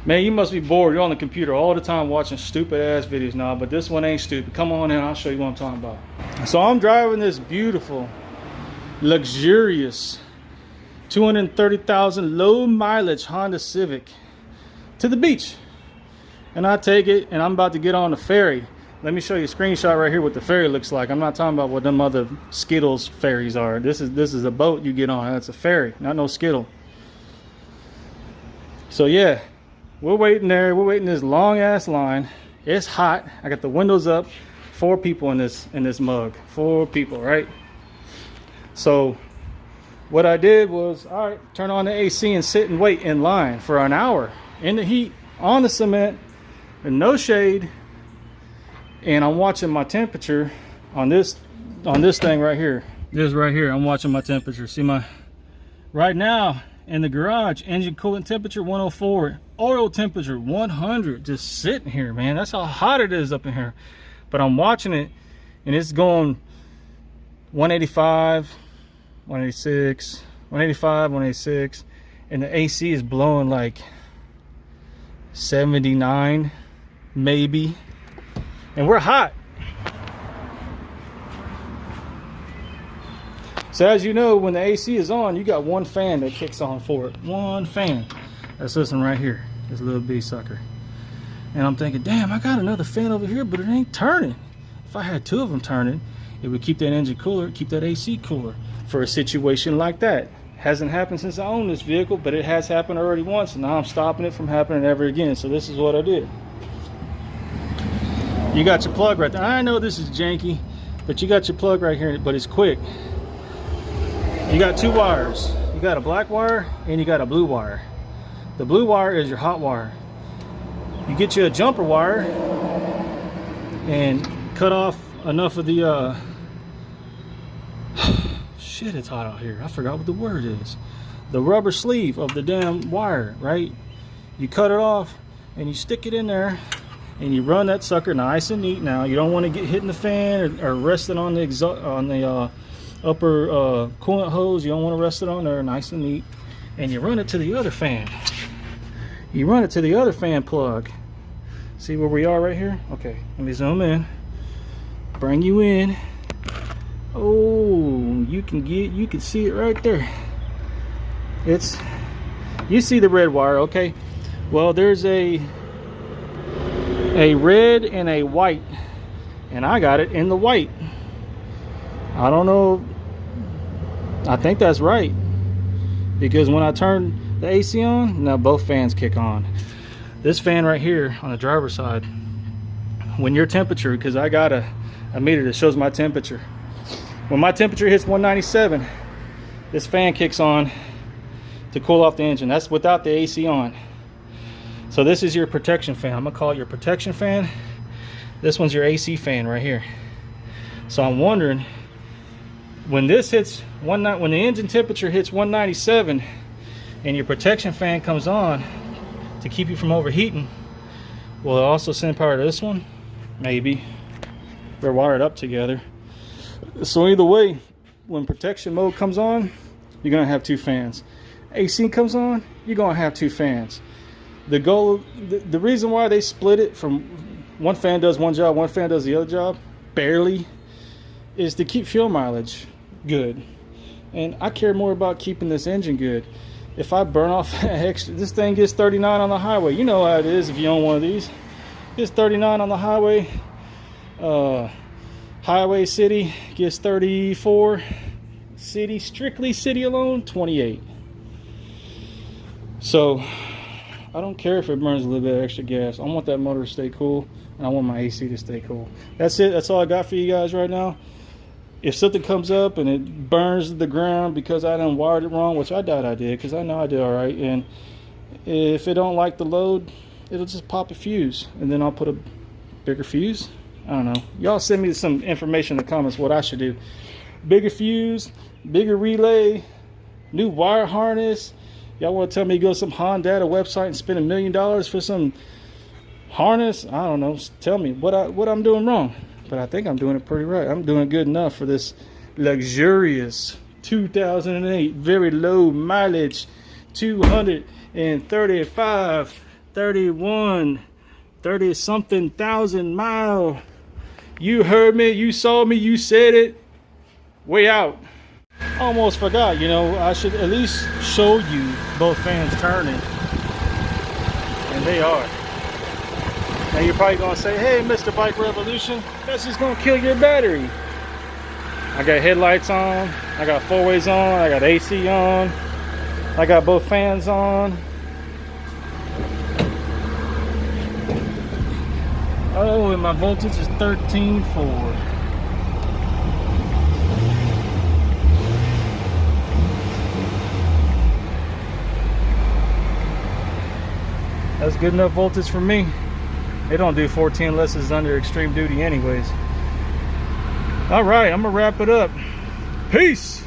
Man, you must be bored. You're on the computer all the time watching stupid ass videos now, but this one ain't stupid. Come on in, I'll show you what I'm talking about. So I'm driving this beautiful, luxurious 230,000 low mileage Honda Civic to the beach. And I take it and I'm about to get on the ferry. Let me show you a screenshot right here what the ferry looks like. I'm not talking about what them other Skittles ferries are. This is a boat you get on. That's a ferry, not no Skittle. So yeah, we're waiting there. We're waiting this long ass line. It's hot. I got the windows up. 4 people in this mug. 4 people, right? So what I did was, all right, turn on the AC and sit and wait in line for an hour in the heat on the cement and no shade. And I'm watching my temperature on this thing right here. This right here, I'm watching my temperature. See my, right now in the garage, engine coolant temperature 104, oil temperature 100, just sitting here, man. That's how hot it is up in here. But I'm watching it and it's going 185, 186, 185, 186, and the AC is blowing like 79 maybe, and we're hot. So as you know, when the AC is on, you got one fan that kicks on for it. One fan. That's this one right here, this little B sucker. And I'm thinking, damn, I got another fan over here, but it ain't turning. If I had 2 of them turning, it would keep that engine cooler, keep that AC cooler for a situation like that. Hasn't happened since I own this vehicle, but it has happened already once, and now I'm stopping it from happening ever again. So this is what I did. You got your plug right there. I know this is janky, but you got your plug right here, but it's quick. You got 2 wires. You got a black wire and you got a blue wire. The blue wire is your hot wire. You get you a jumper wire and cut off enough of the shit, it's hot out here. I forgot what the word is. The rubber sleeve of the damn wire, right? You cut it off and you stick it in there and you run that sucker nice and neat. Now you don't want to get hit in the fan or resting on the upper coolant hose. You don't want to rest it on there, nice and neat. And you run it to the other fan. You run it to the other fan plug. See where we are right here? Okay, let me zoom in. Bring you in. Oh, you can see it right there. You see the red wire, okay? Well, there's a red and a white, and I got it in the white. I don't know, I think that's right, because when I turn the AC on, now both fans kick on. This fan right here on the driver's side, when your temperature, because I got a meter that shows my temperature, when my temperature hits 197, this fan kicks on to cool off the engine. That's without the AC on. So this is your protection fan. I'm gonna call it your protection fan. This one's your AC fan right here. So I'm wondering, when this hits when the engine temperature hits 197 and your protection fan comes on to keep you from overheating, will it also send power to this one? Maybe. They're wired up together. So either way, when protection mode comes on, you're gonna have 2 fans. AC comes on, you're gonna have 2 fans. The reason why they split it from one fan does one job, one fan does the other job, barely, is to keep fuel mileage good. And I care more about keeping this engine good. If I burn off extra, this thing gets 39 on the highway. You know how it is if you own one of these. It's 39 on the highway. Highway city gets 34. City, strictly city alone, 28. So I don't care if it burns a little bit of extra gas. I want that motor to stay cool, and I want my AC to stay cool. That's it. That's all I got for you guys right now. If something comes up and it burns the ground because I done wired it wrong, which I doubt I did, because I know I did all right, and if it don't like the load, it'll just pop a fuse, and then I'll put a bigger fuse. I don't know. Y'all send me some information in the comments what I should do. Bigger fuse, bigger relay, new wire harness. Y'all want to tell me to go to some Honda website and spend $1 million for some harness? I don't know. Tell me what I'm doing wrong. But I think I'm doing it pretty right. I'm doing good enough for this luxurious 2008 very low mileage 235 31, 30 something thousand mile. You heard me, you saw me, you said it. Way out. Almost forgot, you know, I should at least show you both fans turning. And they are. Now you're probably gonna say, hey, Mr. Bike Revolution, that's just gonna kill your battery. I got headlights on, I got four ways on, I got AC on, I got both fans on. Oh, and my voltage is 13.4. That's good enough voltage for me. They don't do 14 unless it's under extreme duty anyways. All right, I'm gonna wrap it up. Peace.